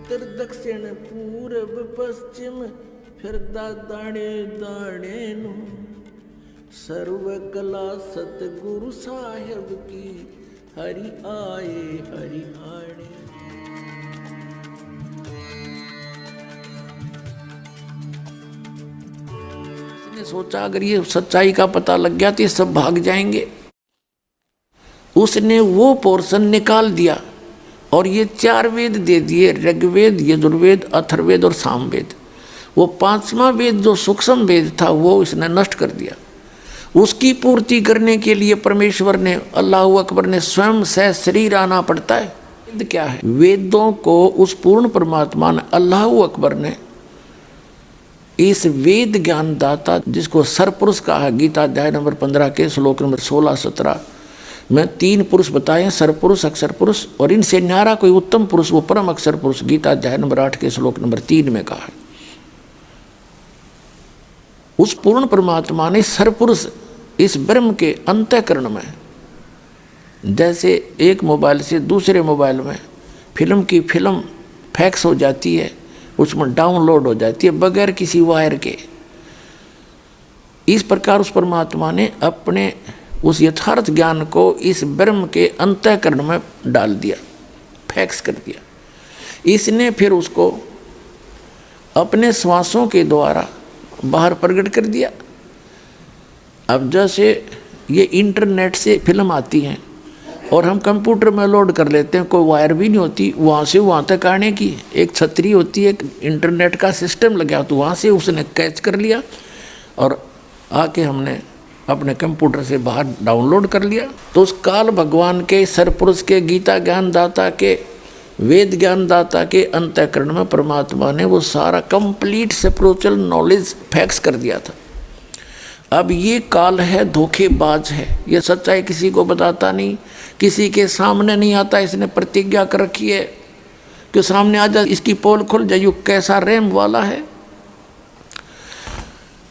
उत्तर दक्षिण पूरब पश्चिम फिरदा दाणे दाणे नु सर्व कला सतगुरु साहेब की हरि आए हरि आणे। उसने सोचा अगर ये सच्चाई का पता लग गया तो ये सब भाग जाएंगे। उसने वो पोर्शन निकाल दिया और ये 4 वेद दे दिए, ऋग्वेद, यजुर्वेद, अथर्ववेद और सामवेद। वो 5वां वेद जो सूक्ष्म वेद था वो इसने नष्ट कर दिया। उसकी पूर्ति करने के लिए परमेश्वर ने, अल्लाह अकबर ने स्वयं सह शरीर आना पड़ता है। वेद क्या है? वेदों को उस पूर्ण परमात्मा ने, अल्लाह अकबर ने इस वेद ज्ञान दाता जिसको सरपुरुष कहा है, गीता अध्याय नंबर 15 के श्लोक नंबर 16-17 में 3 पुरुष बताए, सरपुरुष, अक्षर पुरुष और इनसे न्यारा कोई उत्तम पुरुष वो परम अक्षर पुरुष, गीता अध्याय नंबर 8 के श्लोक नंबर 3 में कहा है। उस पूर्ण परमात्मा ने सरपुरुष इस ब्रह्म के अंतःकरण में, जैसे एक मोबाइल से दूसरे मोबाइल में फिल्म की फिल्म फैक्स हो जाती है, उसमें डाउनलोड हो जाती है बगैर किसी वायर के, इस प्रकार उस परमात्मा ने अपने उस यथार्थ ज्ञान को इस ब्रह्म के अंतःकरण में डाल दिया, फैक्स कर दिया। इसने फिर उसको अपने श्वासों के द्वारा बाहर प्रकट कर दिया। अब जैसे ये इंटरनेट से फिल्म आती हैं और हम कंप्यूटर में लोड कर लेते हैं, कोई वायर भी नहीं होती, वहाँ से वहाँ तक आने की एक छतरी होती है, इंटरनेट का सिस्टम लगा, तो वहाँ से उसने कैच कर लिया और आके हमने अपने कंप्यूटर से बाहर डाउनलोड कर लिया। तो उस काल भगवान के, सरपुरुष के, गीता ज्ञान दाता के, वेद ज्ञान दाता के अंतःकरण में परमात्मा ने वो सारा कंप्लीट स्पिरिचुअल नॉलेज फैक्स कर दिया था। अब ये काल है धोखेबाज है, ये सच्चाई किसी को बताता नहीं, किसी के सामने नहीं आता। इसने प्रतिज्ञा कर रखी है कि सामने आ जा, इसकी पोल खुल जाए, कैसा रेम वाला है।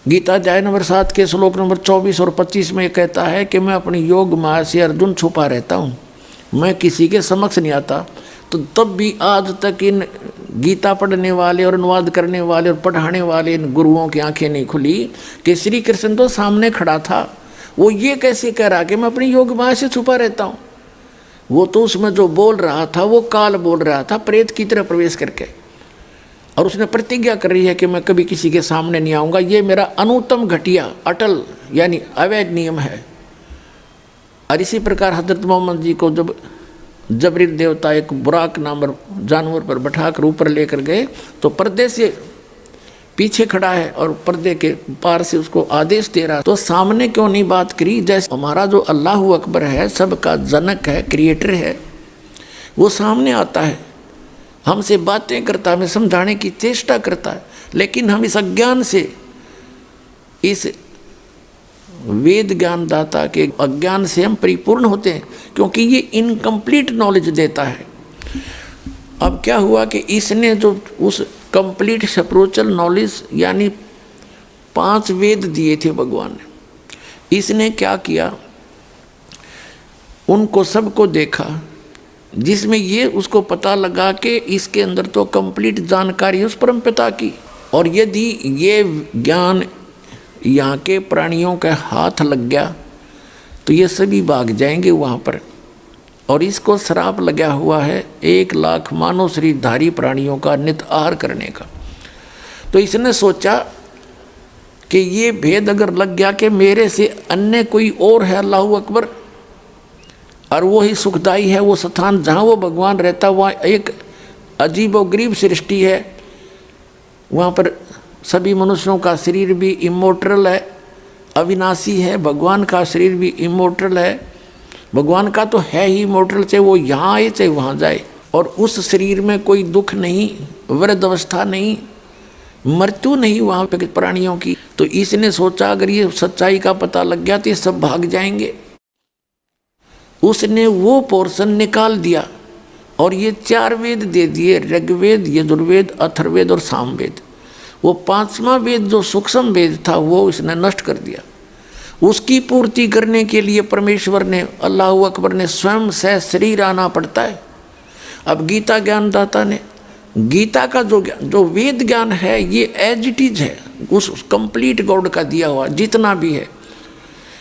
गीता अध्याय नंबर 7 के श्लोक नंबर 24 और 25 में कहता है कि मैं अपनी योग माया से अर्जुन छुपा रहता हूँ, मैं किसी के समक्ष नहीं आता। तो तब भी आज तक इन गीता पढ़ने वाले और अनुवाद करने वाले और पढ़ाने वाले इन गुरुओं की आंखें नहीं खुली कि श्री कृष्ण तो सामने खड़ा था, वो ये कैसे कह रहा कि मैं अपनी योग माया से छुपा रहता हूँ। वो तो उसमें जो बोल रहा था वो काल बोल रहा था प्रेत की तरह प्रवेश करके, और उसने प्रतिज्ञा कर रही है कि मैं कभी किसी के सामने नहीं आऊँगा, ये मेरा अनुत्तम घटिया अटल यानी अवैध नियम है। और इसी प्रकार हजरत मोहम्मद जी को जब जबरील देवता एक बुराक नाम जानवर पर बैठाकर ऊपर लेकर गए तो पर्दे से पीछे खड़ा है और पर्दे के पार से उसको आदेश दे रहा, तो सामने क्यों नहीं बात करी? जैसे हमारा जो अल्लाह अकबर है, सबका जनक है, क्रिएटर है, वो सामने आता है, हमसे बातें करता है, हमें समझाने की चेष्टा करता है, लेकिन हम इस अज्ञान से, इस वेद ज्ञान दाता के अज्ञान से हम परिपूर्ण होते हैं, क्योंकि ये इनकम्प्लीट नॉलेज देता है। अब क्या हुआ कि इसने जो उस कंप्लीट स्पिरिचुअल नॉलेज यानी 5 वेद दिए थे भगवान ने, इसने क्या किया, उनको सबको देखा, जिसमें ये उसको पता लगा कि इसके अंदर तो कंप्लीट जानकारी है उस परम पिता की, और यदि ये ज्ञान यहाँ के प्राणियों के हाथ लग गया तो ये सभी भाग जाएंगे वहाँ पर। और इसको श्राप लगा हुआ है 1 लाख मानव शरीरधारी प्राणियों का नित आहार करने का। तो इसने सोचा कि ये भेद अगर लग गया कि मेरे से अन्य कोई और है अल्लाह अकबर, और वो ही सुखदाई है, वो स्थान जहाँ वो भगवान रहता वहाँ एक अजीब व गरीब सृष्टि है, वहाँ पर सभी मनुष्यों का शरीर भी इमोर्टल है, अविनाशी है, भगवान का शरीर भी इमोर्टल है, भगवान का तो है ही इमोर्टल, चाहे वो यहाँ आए चाहे वहाँ जाए, और उस शरीर में कोई दुख नहीं, वृद्ध अवस्था नहीं, मृत्यु नहीं वहाँ पे प्राणियों की। तो इसने सोचा अगर ये सच्चाई का पता लग गया तो ये सब भाग जाएंगे। उसने वो पोर्शन निकाल दिया और ये 4 वेद दे दिए, ऋग्वेद, यजुर्वेद, अथर्ववेद और सामवेद। वो 5वां वेद जो सूक्ष्म वेद था वो इसने नष्ट कर दिया। उसकी पूर्ति करने के लिए परमेश्वर ने, अल्लाह अकबर ने स्वयं सह शरीर आना पड़ता है। अब गीता ज्ञानदाता ने, गीता का जो वेद ज्ञान है ये एज इट इज है, उस कंप्लीट गॉड का दिया हुआ जितना भी है,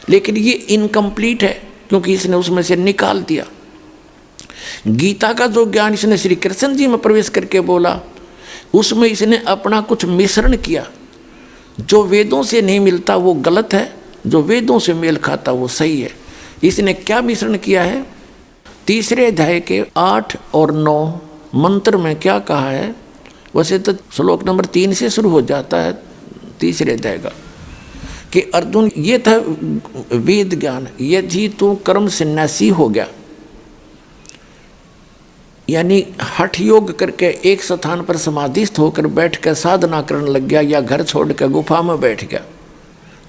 लेकिन ये इनकम्प्लीट है क्योंकि इसने उसमें से निकाल दिया। गीता का जो ज्ञान इसने श्री कृष्ण जी में प्रवेश करके बोला, उसमें इसने अपना कुछ मिश्रण किया। जो वेदों से नहीं मिलता वो गलत है, जो वेदों से मेल खाता वो सही है। इसने क्या मिश्रण किया है? तीसरे अध्याय के 8 और 9 मंत्र में क्या कहा है? वैसे तो श्लोक नंबर 3 से शुरू हो जाता है तीसरे अध्याय का, कि अर्जुन ये था वेद ज्ञान, यदि तू कर्म सन्यासी हो गया, यानी हठ योग करके एक स्थान पर समाधिस्थ होकर बैठ कर साधना करने लग गया, या घर छोड़ कर गुफा में बैठ गया,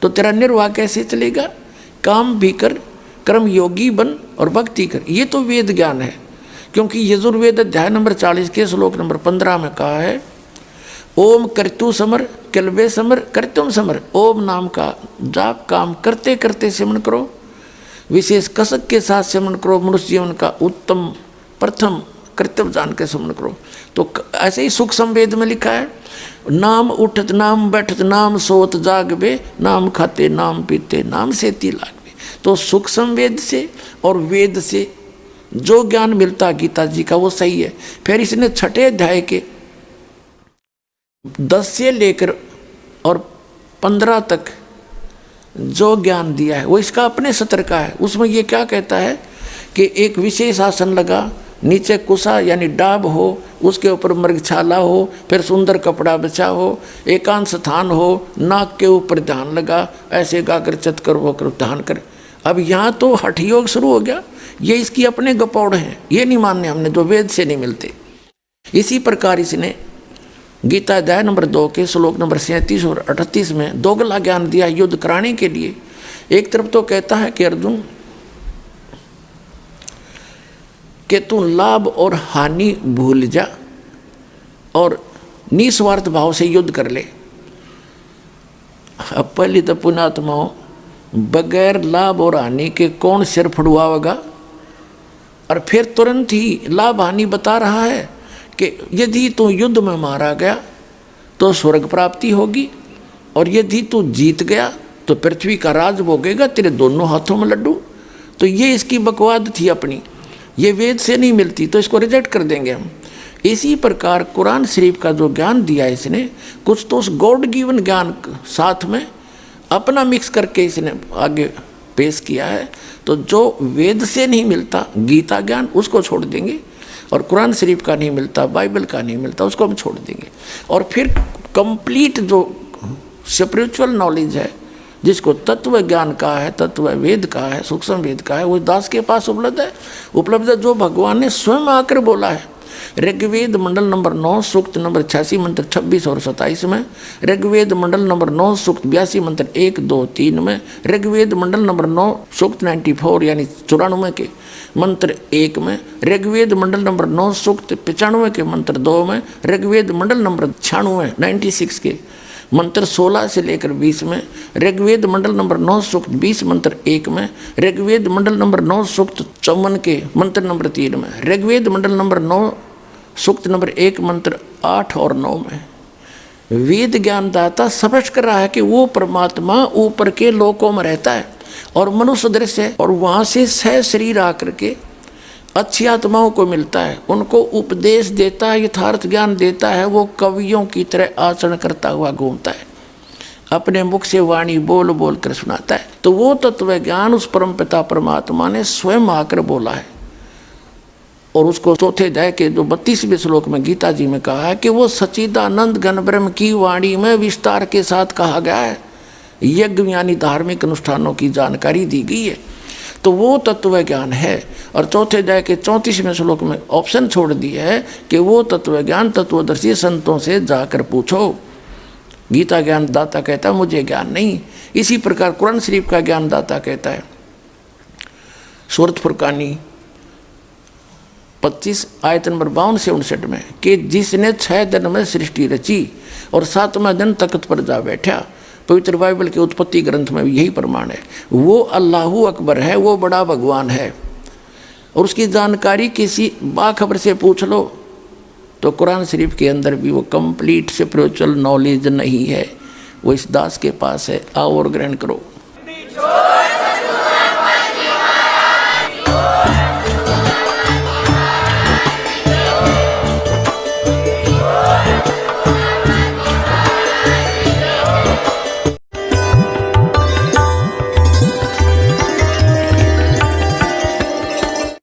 तो तेरा निर्वाह कैसे चलेगा? काम भी कर, कर्म योगी बन और भक्ति कर। ये तो वेद ज्ञान है, क्योंकि यजुर्वेद अध्याय नंबर 40 के श्लोक नंबर 15 में कहा है, ओम कर्तु समर कल्बे समर कर्तुम समर। ओम नाम का जाप काम करते करते सिमरण करो, विशेष कसक के साथ सिमरण करो, मनुष्य जीवन का उत्तम प्रथम कर्तव्य जान के सिमरण करो। तो ऐसे ही सुख संवेद में लिखा है, नाम उठत नाम बैठत नाम सोत जागबे, नाम खाते नाम पीते नाम सेती लागबे। तो सुख संवेद से और वेद से जो ज्ञान मिलता गीता जी का वो सही है। फिर इसने छठे अध्याय के 10 से लेकर और 15 तक जो ज्ञान दिया है वो इसका अपने सत्र का है। उसमें ये क्या कहता है कि एक विशेष आसन लगा, नीचे कुसा यानी डाब हो, उसके ऊपर मृगछाला हो, फिर सुंदर कपड़ा बिछा हो, एकांत स्थान हो, नाक के ऊपर ध्यान लगा, ऐसे गाकर चतकर होकर ध्यान कर। अब यहाँ तो हठ योग शुरू हो गया, ये इसकी अपने गपौड़ हैं, ये नहीं मानने हमने, जो वेद से नहीं मिलते। इसी प्रकार इसने गीता अध्याय नंबर 2 के श्लोक नंबर 37 और 38 में दोगला ज्ञान दिया युद्ध कराने के लिए। एक तरफ तो कहता है कि अर्जुन कि तू लाभ और हानि भूल जा और निस्वार्थ भाव से युद्ध कर ले। अब पहले तो पुण्यात्माओं, बगैर लाभ और हानि के कौन सिर फड़ुआवेगा? और फिर तुरंत ही लाभ हानि बता रहा है कि यदि तू युद्ध में मारा गया तो स्वर्ग प्राप्ति होगी, और यदि तू जीत गया तो पृथ्वी का राज भोगेगा, तेरे दोनों हाथों में लड्डू। तो ये इसकी बकवाद थी अपनी, ये वेद से नहीं मिलती, तो इसको रिजेक्ट कर देंगे हम। इसी प्रकार कुरान शरीफ का जो ज्ञान दिया इसने, कुछ तो उस गॉड गिवन ज्ञान साथ में अपना मिक्स करके इसने आगे पेश किया है। तो जो वेद से नहीं मिलता गीता ज्ञान, उसको छोड़ देंगे, और कुरान शरीफ का नहीं मिलता, बाइबल का नहीं मिलता, उसको हम छोड़ देंगे। और फिर कंप्लीट जो स्पिरिचुअल नॉलेज है, जिसको तत्व ज्ञान का है, तत्व वेद का है, सूक्ष्म वेद का है, वो दास के पास उपलब्ध है, जो भगवान ने स्वयं आकर बोला है। ऋग्वेद मंडल नंबर 9 सूक्त नंबर 86 मंत्र 26 और 27 में, ऋग्वेद मंडल नंबर 9 सूक्त 82 मंत्र 1, 2, 3 में, ऋग्वेद मंडल नंबर 9 सूक्त 94 यानी 94 के मंत्र 1 में, ऋग्वेद मंडल नंबर 9 सूक्त 95 के मंत्र 2 में, ऋग्वेद मंडल नंबर 96 के मंत्र 16 से लेकर 20 में, ऋग्वेद मंडल नंबर 9 सूक्त 20 मंत्र 1 में, ऋग्वेद मंडल नंबर 9 सूक्त 54 के मंत्र नंबर 3 में, ऋग्वेद मंडल नंबर 9 सूक्त नंबर 1 मंत्र 8 और 9 में वेद ज्ञानदाता स्पष्ट कर रहा है कि वो परमात्मा ऊपर के लोकों में रहता है और मनुष्य दृश्य है, और वहाँ से सह शरीर आकर के अच्छी आत्माओं को मिलता है, उनको उपदेश देता है, यथार्थ ज्ञान देता है। वो कवियों की तरह आचरण करता हुआ घूमता है, अपने मुख से वाणी बोल बोल कर सुनाता है। तो वो तत्व ज्ञान उस परमपिता परमात्मा ने स्वयं आकर बोला है, और उसको चौथे अध्याय के जो 32वें श्लोक में गीता जी में कहा है कि वो सच्चिदानंद घन ब्रह्म की वाणी में विस्तार के साथ कहा गया है। यज्ञ यानी धार्मिक अनुष्ठानों की जानकारी दी गई है, तो वो तत्व ज्ञान है। और चौथे अध्याय के 34वें श्लोक में ऑप्शन छोड़ दिया है कि वो तत्व ज्ञान तत्वदर्शी संतों से जाकर पूछो। गीता ज्ञान दाता कहता है मुझे ज्ञान नहीं। इसी प्रकार कुरान शरीफ का ज्ञान दाता कहता है सूरत फुरकानी 25 आयत नंबर 52 से 59 में कि जिसने 6 दिन में सृष्टि रची और 7वें दिन तख्त पर जा बैठा। पवित्र बाइबल के उत्पत्ति ग्रंथ में भी यही प्रमाण है। वो अल्लाहु अकबर है, वो बड़ा भगवान है, और उसकी जानकारी किसी बाखबर से पूछ लो तो कुरान शरीफ के अंदर भी वो कंप्लीट स्पिरिचुअल नॉलेज नहीं है, वो इस दास के पास है। आओ और ग्रहण करो।